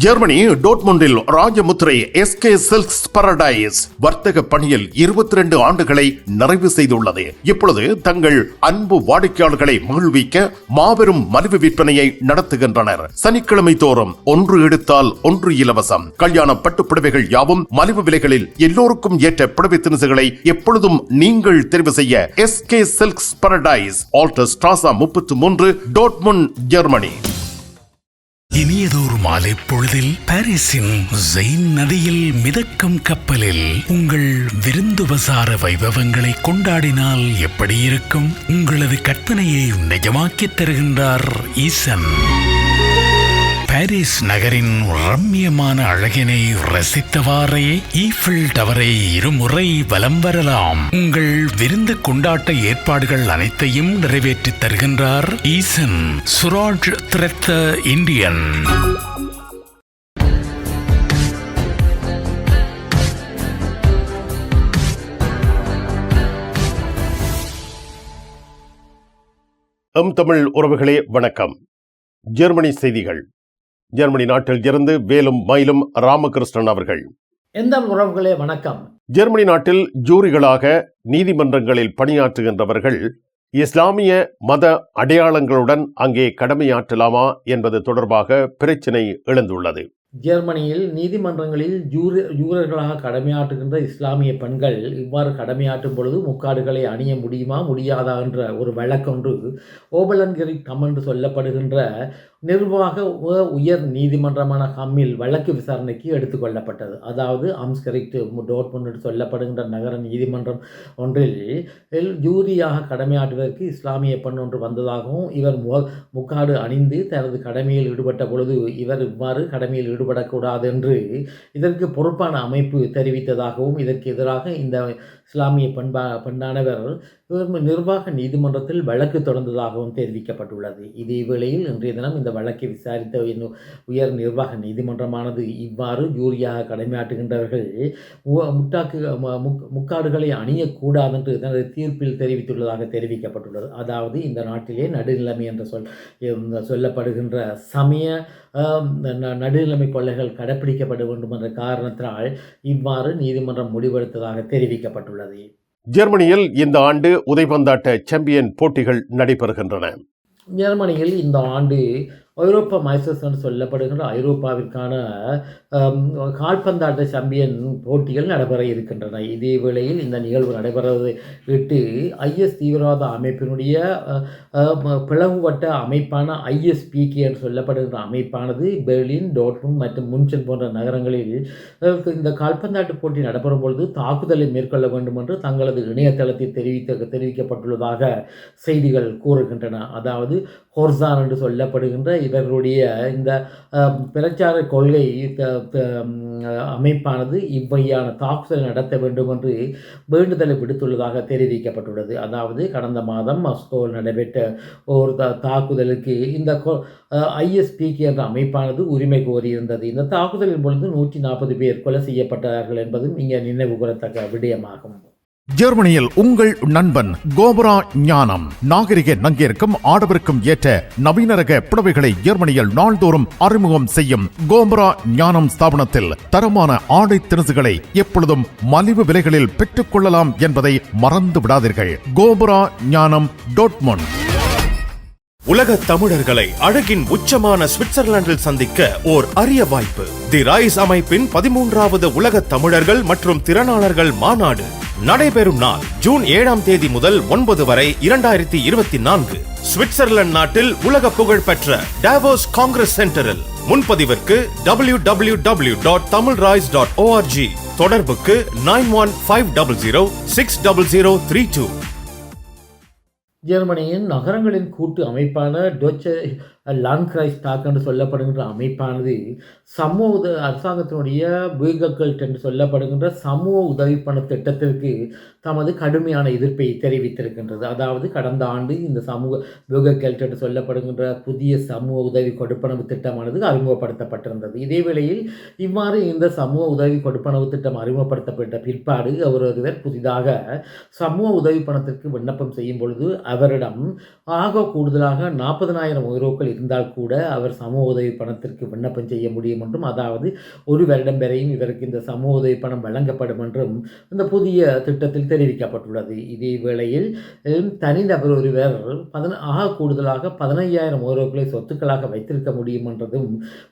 Germany டோட்முண்டில் Rajamuthirai SK silks paradise வர்த்தக பணியில் 22 ஆண்டுகளை நிறைவு செய்துள்ளது. இப்பொழுது தங்கள் அன்பு வாடிக்கையாளர்களை மகிழ்விக்க மாபெரும் மலிவு விற்பனையை நடத்துகின்றனர். சனிக்கிழமை தோறும் ஒன்று எடுத்தால் ஒன்று இலவசம். கல்யாண பட்டுப்புடவைகள் யாவும் மலிவு விலைகளில் எல்லோருக்கும் ஏற்ற புடவை திணுசுகளை எப்பொழுதும் நீங்கள் தெரிவு செய்ய SK silks Paradise, alter ஸ்ட்ராசா 33, Dortmund, Germany. இனியதோர் மாலை பொழுதில் பாரிஸின் ஜெயின் நதியில் மிதக்கும் கப்பலில் உங்கள் விருந்துபசார வைபவங்களை கொண்டாடினால் எப்படி இருக்கும்? உங்களது கற்பனையை நிஜமாக்கித் தருகின்றார் ஈசன். பாரிஸ் நகரின் ரம்மியமான அழகினை ரசித்தவாறே ஈஃபில் டவரை இருமுறை வலம் வரலாம். உங்கள் விருந்து கொண்டாட்ட ஏற்பாடுகள் அனைத்தையும் நிறைவேற்றித் தருகின்றார் ஈசன். சுராஜ் திரத்த இந்தியன். தமிழ் உறவுகளே வணக்கம். ஜெர்மனி செய்திகள். ஜெர்மனி நாட்டில் இருந்து வேலும் மயிலும் ராமகிருஷ்ணன் அவர்கள். எந்த உறவுகளே வணக்கம். ஜெர்மனி நாட்டில் ஜூரிகளாக நீதிமன்றங்களில் பணியாற்றுகின்றவர்கள் இஸ்லாமிய மத அடையாளங்களுடன் அங்கே கடமையாற்றலாமா என்பது தொடர்பாக பிரச்சினை எழுந்துள்ளது. ஜெர்மனியில் நீதிமன்றங்களில் ஜூரர்களாக கடமையாற்றுகின்ற இஸ்லாமிய பெண்கள் இவ்வாறு கடமையாற்றும் பொழுது முக்காடுகளை அணிய முடியுமா முடியாதா என்ற ஒரு வழக்கொன்று ஓபலன்கரிக் கம் என்று சொல்லப்படுகின்ற நிர்வாக உயர் நீதிமன்றமான ஹம்மில் வழக்கு விசாரணைக்கு எடுத்துக்கொள்ளப்பட்டது. அதாவது அம்ஸ்கரிக்ட் டோட்முண்ட் என்று சொல்லப்படுகின்ற நகர நீதிமன்றம் ஒன்றில் ஜூரியாக கடமையாற்றுவதற்கு இஸ்லாமிய பெண் ஒன்று வந்ததாகவும் இவர் முக்காடு அணிந்து தனது கடமையில் ஈடுபட்ட பொழுது இவர் இவ்வாறு கடமையில் ஈடுபடக்கூடாது என்று இதற்கு பொறுப்பான அமைப்பு தெரிவித்ததாகவும் இதற்கு எதிராக இந்த இஸ்லாமிய பெண்ணானவர் நிர்வாக நீதிமன்றத்தில் வழக்கு தொடர்ந்ததாகவும் தெரிவிக்கப்பட்டுள்ளது. இதே வேளையில் இன்றைய தினம் இந்த வழக்கை விசாரித்த உயர் நிர்வாக நீதிமன்றமானது இவ்வாறு ஜூரியாக கடமையாற்றுகின்றவர்கள் முக்காடுகளை அணியக்கூடாது என்று தனது தீர்ப்பில் தெரிவித்துள்ளதாக தெரிவிக்கப்பட்டுள்ளது. அதாவது இந்த நாட்டிலே நடுநிலைமை என்று சொல்லப்படுகின்ற சமய நடுநிலைமை கொள்கைகள் கடைப்பிடிக்கப்பட வேண்டும் என்ற காரணத்தினால் இவ்வாறு நீதிமன்றம் முடிவெடுத்ததாக தெரிவிக்கப்பட்டுள்ளது. ஜெர்மனியில் இந்த ஆண்டு உதைபந்தாட்ட சாம்பியன் போட்டிகள் நடைபெறுகின்றன. ஜெர்மனியில் இந்த ஆண்டு ஐரோப்பா மைசஸ் என்று சொல்லப்படுகின்ற ஐரோப்பாவிற்கான கால்பந்தாட்ட சாம்பியன் போட்டிகள் நடைபெற இருக்கின்றன. இதே வேளையில் இந்த நிகழ்வு நடைபெறுவதை விட்டு ஐஎஸ் தீவிரவாத அமைப்பினுடைய பிளவுபட்ட அமைப்பான ஐஎஸ்பிகே என்று சொல்லப்படுகின்ற அமைப்பானது பெர்லின், டோட்முண்ட் மற்றும் முன்சென் போன்ற நகரங்களில் இந்த கால்பந்தாட்ட போட்டி நடைபெறும் பொழுது தாக்குதலை மேற்கொள்ள வேண்டும் என்று தங்களது இணையதளத்தில் தெரிவிக்கப்பட்டுள்ளதாக செய்திகள் கூறுகின்றன. அதாவது ஹோர்சான் என்று சொல்லப்படுகின்ற இவர்களுடைய இந்த பிரச்சார கொள்கை அமைப்பானது இவ்வகையான தாக்குதலை நடத்த வேண்டும் என்று வேண்டுதலை விடுத்துள்ளதாக தெரிவிக்கப்பட்டுள்ளது. அதாவது கடந்த மாதம் மாஸ்கோவில் நடைபெற்ற ஒரு தாக்குதலுக்கு இந்த ஐஎஸ்பிகே என்ற அமைப்பானது உரிமை கோரியிருந்தது. இந்த தாக்குதலின் பொழுது 140 பேர் கொலை செய்யப்பட்டார்கள் என்பதும் இங்கே நினைவு கூறத்தக்க விடயமாகும். ஜெர்மனியில் உங்கள் நண்பன் கோபரா ஞானம் நாகரிக நங்கிற்கும் ஆடவருக்கும் ஏற்ற நவீன ரக புடவைகளை ஜெர்மனியில் நாள்தோறும் அறிமுகம் செய்யும் கோபரா ஞானம் ஸ்தாபனத்தில் தரமான ஆடை திணுசுகளை எப்பொழுதும் மலிவு விலைகளில் பெற்றுக் கொள்ளலாம் என்பதை மறந்து விடாதீர்கள். கோபரா ஞானம், டோட்முண்ட். உலக தமிழர்களை அழகின் உச்சமான சுவிட்சர்லாந்தில் சந்திக்க ஓர் அரிய வாய்ப்பு. தி ரைஸ் அமைப்பின் 13வது உலக தமிழர்கள் மற்றும் திறனாளர்கள் மாநாடு நடைபெறும் நாள் ஜூன் 7ஆம் தேதி முதல் 9 வரை 2024 சுவிட்சர்லாந்து நாட்டில் உலக புகழ் பெற்ற டாவோஸ் காங்கிரஸ் சென்டரில். முன்பதிவிற்கு www.tamilrise.org. தொடர்புக்கு 9150060032. ஜெர்மனியின் நகரங்களின் கூட்டு அமைப்பான டொச்சே லாண்ட்கிரைஸ்டாக் என்று சொல்லப்படுகின்ற அமைப்பானது சமூக அரசாங்கத்தினுடைய வீகக்கல்ட் என்று சொல்லப்படுகின்ற சமூக உதவி பண திட்டத்திற்கு தமது கடுமையான எதிர்ப்பை தெரிவித்திருக்கின்றது. அதாவது கடந்த ஆண்டு இந்த சமூக வீகக்கல்ட் என்று சொல்லப்படுகின்ற புதிய சமூக உதவி கொடுப்பனவு திட்டமானது அறிமுகப்படுத்தப்பட்டிருந்தது. இதே வேளையில் இவ்வாறு இந்த சமூக உதவி கொடுப்பனவு திட்டம் அறிமுகப்படுத்தப்பட்ட பிற்பாடு ஒருவர் புதிதாக சமூக உதவி பணத்திற்கு விண்ணப்பம் செய்யும் பொழுது அவரிடம் ஆக கூடுதலாக 40,000 யூரோக்கள் இருந்தால் கூட அவர் சமூக உதவி பணத்திற்கு விண்ணப்பம் செய்ய முடியும் என்றும், அதாவது 1 வருடம் வரையும் இவருக்கு இந்த சமூக உதவி பணம் வழங்கப்படும் என்றும் இந்த புதிய திட்டத்தில் தெரிவிக்கப்பட்டுள்ளது. இதே வேளையில் தனிநபர் ஒருவர் கூடுதலாக 15,000 யூரோக்களை சொத்துக்களாக வைத்திருக்க முடியும் என்றதும்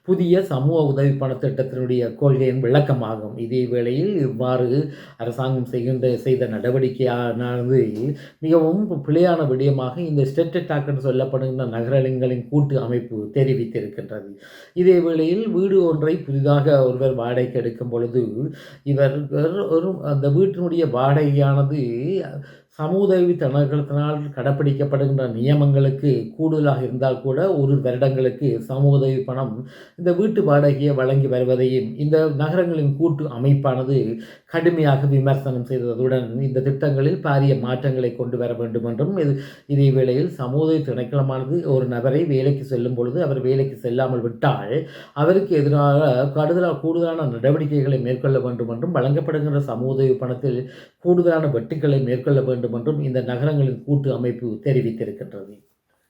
புதிய சமூக உதவி பண திட்டத்தினுடைய கொள்கையின் விளக்கமாகும். இதே வேளையில் இவ்வாறு அரசாங்கம் செய்த நடவடிக்கையானது மிகவும் பிழையான விடயமாக இந்த ஸ்டேட் அட்டாக் என்று சொல்லப்படுகின்ற நகரங்களின் கூட்டு அமைப்பு தெரிவித்திருக்கின்றது. இதே வேளையில் வீடு ஒன்றை புதிதாக ஒருவர் வாடகைக்கு எடுக்கும் பொழுது இவர் அந்த வீட்டினுடைய வாடகையானது சமூக உதவி திணைக்களத்தினால் கடைப்பிடிக்கப்படுகின்ற நியமங்களுக்கு கூடுதலாக இருந்தால் கூட 1 வருடங்களுக்கு சமூக உதவி பணம் இந்த வீட்டு வாடகையை வழங்கி வருவதையும் இந்த நகரங்களின் கூட்டு அமைப்பானது கடுமையாக விமர்சனம் செய்ததுடன் இந்த திட்டங்களில் பாரிய மாற்றங்களை கொண்டு வர வேண்டும் என்றும் இதே வேளையில் சமூக உதவி திணைக்களமானது ஒரு நபரை வேலைக்கு செல்லும் பொழுது அவர் வேலைக்கு செல்லாமல் விட்டால் அவருக்கு எதிராக கூடுதலான நடவடிக்கைகளை மேற்கொள்ள வேண்டும் என்றும் வழங்கப்படுகின்ற சமூக உதவி பணத்தில் கூடுதலான வெட்டுக்களை மேற்கொள்ள வேண்டும் என்றும் இந்த நகரங்களின் கூட்டு அமைப்பு தெரிவித்திருக்கின்றது.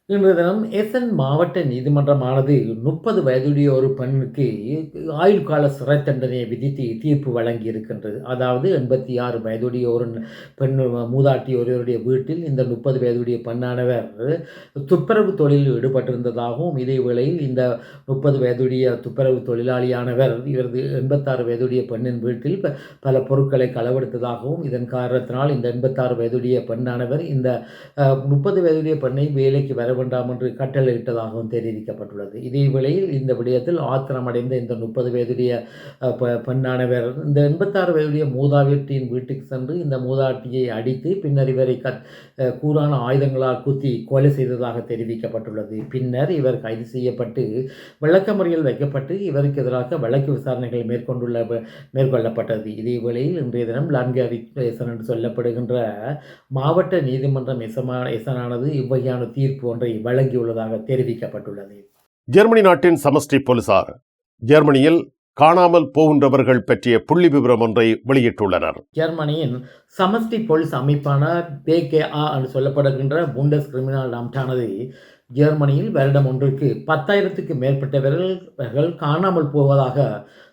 இன்றைய தினம் எஸ்என் மாவட்ட நீதிமன்றமானது 30 வயதுடைய ஒரு பெண்ணுக்கு ஆயுள் கால சிறை தண்டனையை விதித்து தீர்ப்பு வழங்கி இருக்கின்றது. அதாவது 86 வயதுடைய ஒரு பெண் மூதாட்டி ஒருவருடைய வீட்டில் இந்த 30 வயதுடைய பெண்ணானவர் துப்புரவு தொழிலில் ஈடுபட்டிருந்ததாகவும், இதே வேளையில் இந்த 30 வயதுடைய துப்புரவு தொழிலாளியானவர் இவரது 86 வயதுடைய பெண்ணின் வீட்டில் பல பொருட்களை களவெடுத்ததாகவும், இதன் காரணத்தினால் இந்த 86 வயதுடைய பெண்ணானவர் இந்த 30 வயதுடைய பெண்ணை வேலைக்கு வர வேண்டாம் என்று கட்டளையிட்டதாகவும் தெரிவிக்கப்பட்டுள்ளது. இதே வேளையில் இந்த விடயத்தில் ஆத்திரமடைந்த இந்த 30 வயதுடைய பெண்ணானவர் இந்த 86 வயதுடைய மூதாட்டியின் வீட்டுக்கு சென்று இந்த மூதாட்டியை அடித்து பின்னர் இவரை கூரான ஆயுதங்களால் குத்தி கொலை செய்ததாக தெரிவிக்கப்பட்டுள்ளது. பின்னர் இவர் கைது செய்யப்பட்டு விளக்கமறியல் வைக்கப்பட்டு இவருக்கு எதிராக வழக்கு விசாரணைகள் மேற்கொள்ளப்பட்டது. இதே வேளையில் இன்றைய தினம் லான்காரி என்று சொல்லப்படுகின்ற மாவட்ட நீதிமன்றம் எசனானது இவ்வகையான தீர்ப்பு ஒன்றை வழங்கியுள்ளதாக தெரிவிக்கப்பட்டுள்ளது. ஜெர்மனி நாட்டின் சமஷ்டி போலீசார் ஜெர்மனியில் காணாமல் போகின்றவர்கள் பற்றிய புள்ளி விவரம் ஒன்றை வெளியிட்டுள்ளனர். ஜெர்மனியின் சமஷ்டி போலீஸ் அமைப்பான BKA என்று சொல்லப்படுகின்ற புண்டஸ் கிரிமினல் ஆம்டானது ஜெர்மனியில் வருடம் ஒன்றுக்கு 10,000க்கு மேற்பட்டவர்கள் காணாமல் போவதாக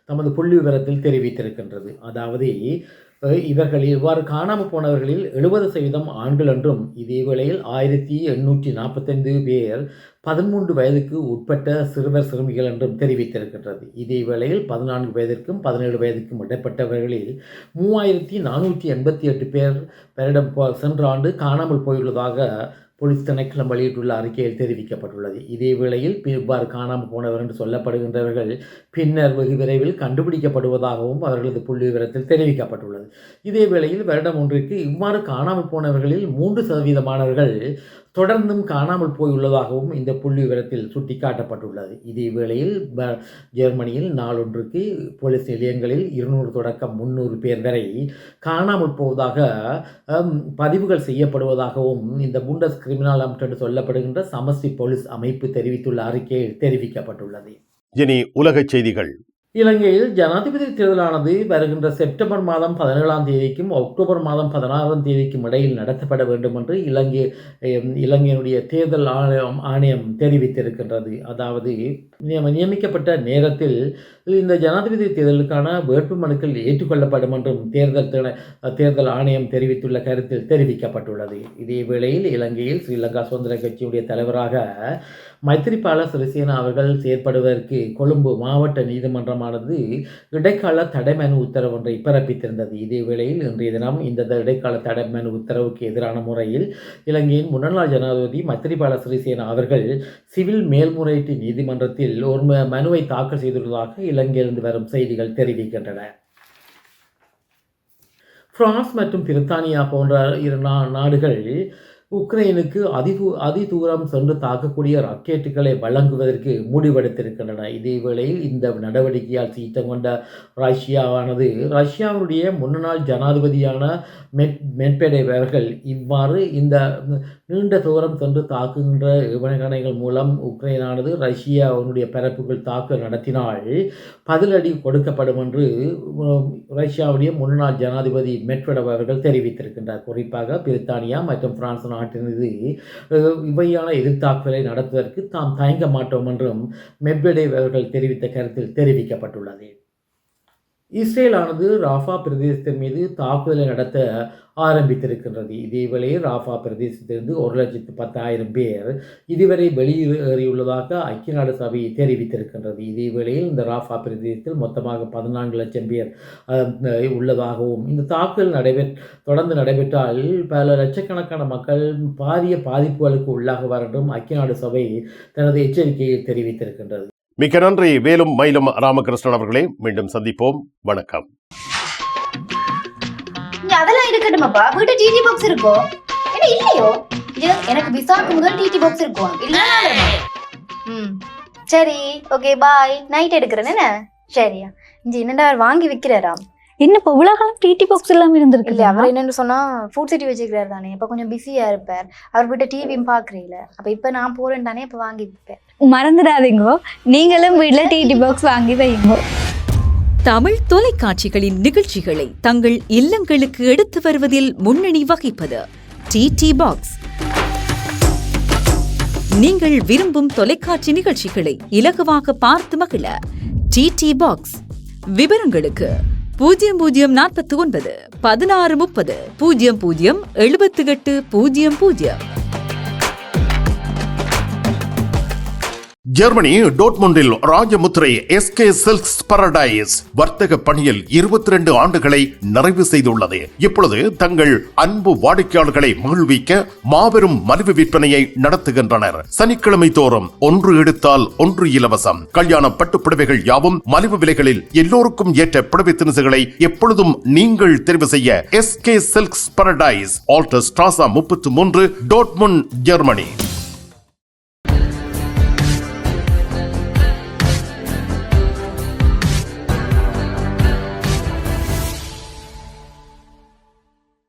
தமது புள்ளி விவரத்தில் தெரிவித்திருக்கின்றது. அதாவது இவர்களில் இவ்வாறு காணாமல் போனவர்களில் 70% ஆண்கள் என்றும், இதே வேளையில் 1,845 பேர் 13 வயதுக்கு உட்பட்ட சிறுவர் சிறுமிகள் என்றும் தெரிவித்திருக்கின்றது. இதே வேளையில் 14 வயதிற்கும் 17 வயதுக்கும் இடைப்பட்டவர்களில் 3,488 பேர் வருடம் சென்ற ஆண்டு காணாமல் போயுள்ளதாக போலீஸ் திணைக்களம் வெளியிட்டுள்ள அறிக்கையில் தெரிவிக்கப்பட்டுள்ளது. இதே வேளையில் இவ்வாறு காணாமல் போனவர் என்று சொல்லப்படுகின்றவர்கள் பின்னர் வெகு விரைவில் கண்டுபிடிக்கப்படுவதாகவும் அவர்களது புள்ளி விவரத்தில் தெரிவிக்கப்பட்டுள்ளது. இதே வேளையில் வருடம் ஒன்றிற்கு இவ்வாறு காணாமல் போனவர்களில் 3% தொடர்ந்தும் காணாமல் போயுள்ளதாகவும் இந்த புள்ளி விவரத்தில் சுட்டிக்காட்டப்பட்டுள்ளது. இதே வேளையில் ஜெர்மனியில் நாளொன்றுக்கு போலீஸ் நிலையங்களில் 200 தொடக்கம் 300 பேர் வரை காணாமல் போவதாக பதிவுகள் செய்யப்படுவதாகவும் இந்த புண்டஸ் கிரிமினல் ஆம்ட் என்று சொல்லப்படுகின்ற சமஷ்டி போலீஸ் அமைப்பு தெரிவித்துள்ள அறிக்கையில் தெரிவிக்கப்பட்டுள்ளது. இனி உலகச் செய்திகள். இலங்கையில் ஜனாதிபதி தேர்தலானது வருகின்ற செப்டம்பர் மாதம் 17ஆம் தேதிக்கும் அக்டோபர் மாதம் 16ஆம் தேதிக்கும் இடையில் நடத்தப்பட வேண்டும் என்று இலங்கையினுடைய தேர்தல் ஆணையம் தெரிவித்திருக்கின்றது. அதாவது நியமிக்கப்பட்ட நேரத்தில் இந்த ஜனாதிபதி தேர்தலுக்கான வேட்புமனுக்கள் ஏற்றுக்கொள்ளப்படும் என்றும் தேர்தல் ஆணையம் தெரிவித்துள்ள கருத்தில் தெரிவிக்கப்பட்டுள்ளது. இதே வேளையில் இலங்கையில் ஸ்ரீலங்கா சுதந்திர கட்சியுடைய தலைவராக மைத்திரிபால சிறிசேன அவர்கள் செயற்படுவதற்கு கொழும்பு மாவட்ட நீதிமன்றமானது இடைக்கால தடைமனு உத்தரவு ஒன்றை பிறப்பித்திருந்தது. இதே வேளையில் இன்றைய தினம் இந்த இடைக்கால தடைமனு உத்தரவுக்கு எதிரான முறையில் இலங்கையின் முன்னாள் ஜனாதிபதி மைத்திரிபால சிறிசேன அவர்கள் சிவில் மேல்முறையீட்டு நீதிமன்றத்தில் ஒரு மனுவை தாக்கல் செய்துள்ளதாக இலங்கையிலிருந்து வரும் செய்திகள் தெரிவிக்கின்றன. பிரான்ஸ் மற்றும் பிரித்தானியா போன்ற 2 நாடுகள் உக்ரைனுக்கு அதிதூரம் சென்று தாக்கக்கூடிய ராக்கெட்டுகளை வழங்குவதற்கு முடிவெடுத்திருக்கின்றன. இதே வேளையில் இந்த நடவடிக்கையால் சீற்றம் கொண்ட ரஷ்யாவுடைய முன்னாள் ஜனாதிபதியான மெட்வெடேவ் அவர்கள் இவ்வாறு இந்த நீண்ட தூரம் சென்று தாக்குகின்ற ஏவுகணைகள் மூலம் உக்ரைனானது ரஷ்யாவுடைய பரப்புகள் தாக்குதல் நடத்தினால் பதிலடி கொடுக்கப்படும் என்று ரஷ்யாவுடைய முன்னாள் ஜனாதிபதி மெட்வெடேவ் அவர்கள் தெரிவித்திருக்கின்றார். குறிப்பாக பிரித்தானியா மற்றும் பிரான்ஸ் நாட்டினது இவையான எதிர்த்தாக்குதலை நடத்துவதற்கு தாம் தயங்க மாட்டோம் என்றும் மெட்வெடேவ் அவர்கள் தெரிவித்த கருத்தில் தெரிவிக்கப்பட்டுள்ளது. இஸ்ரேலானது ராஃபா பிரதேசத்தின் மீது தாக்குதலை நடத்த ஆரம்பித்திருக்கின்றது. இதேவேளை ராஃபா பிரதேசத்திலிருந்து 1,10,000 பேர் இதுவரை வெளியேறியுள்ளதாக ஐக்கிய நாடு சபை தெரிவித்திருக்கின்றது. இதேவேளையில் இந்த ராஃபா பிரதேசத்தில் மொத்தமாக 14 லட்சம் பேர் உள்ளதாகவும் இந்த தாக்குதல் தொடர்ந்து நடைபெற்றால் பல லட்சக்கணக்கான மக்கள் பாரிய பாதிப்புகளுக்கு உள்ளாகுவார் என்றும் ஐக்கிய நாடு சபை தனது எச்சரிக்கையில் தெரிவித்திருக்கின்றது. மிக்க நன்றி வேலும் மயிலும் ராமகிருஷ்ணன் அவர்களே. மீண்டும் சந்திப்போம். வணக்கம். அதெல்லாம் இருக்கட்டுமாப்பா, வீட்டு டிடி பாக்ஸ் இருக்கோ என்ன இல்லையோ? எனக்கு விசாக்கு முதல் டிடி பாக்ஸ் இருக்கும் இல்ல? சரி, ஓகே, பாய். நைட் எடுக்கிறேன் என்ன? சரியா? இங்க என்னடா வாங்கி விற்கிறாராம்? என்னப்பா உலகம் டிடி பாக்ஸ் எல்லாம் இருந்திருக்கு? இல்ல, அவர் என்னன்னு சொன்னா ஃபுட் சிட்டி வச்சுக்கிறாரு தானே, இப்ப கொஞ்சம் பிஸியா இருப்பார். அவர் வீட்டை டிவியும் பாக்குறீங்கள, அப்ப இப்ப நான் போறேன் தானே, இப்ப வாங்கி விற்பேன். மறந்துடாதீங்க, நீங்களும் வீட்டுல டிடி பாக்ஸ் வாங்கி வைங்க. தமிழ் தொலைக்காட்சிகளின் நிகழ்ச்சிகளை தங்கள் இல்லங்களுக்கு எடுத்து வருவதில் முன்னணி வகிப்பது டிடி பாக்ஸ். நீங்கள் விரும்பும் தொலைக்காட்சி நிகழ்ச்சிகளை இலகுவாக பார்த்து மகிழ டிடி பாக்ஸ். விவரங்களுக்கு 0049 1630 00 78 00. ஜெர்மனி டோட்முண்டில் ராஜமுத்திரை எஸ்கே சில்க்ஸ் பரடைஸ் வர்த்தக பணியில் 22 ஆண்டுகளை நிறைவு செய்துள்ளது. இப்பொழுது தங்கள் அன்பு வாடிக்கையாளர்களை மகிழ்விக்க மாபெரும் மலிவு விற்பனையை நடத்துகின்றனர். சனிக்கிழமை தோறும் 1 எடுத்தால் 1 இலவசம். கல்யாண பட்டுப்புடவைகள் யாவும் மலிவு விலைகளில் எல்லோருக்கும் ஏற்ற புடவை திணிசுகளை எப்பொழுதும் நீங்கள் தெரிவு செய்ய SK silks paradise, alter ஸ்ட்ராசா 33, Dortmund, Germany.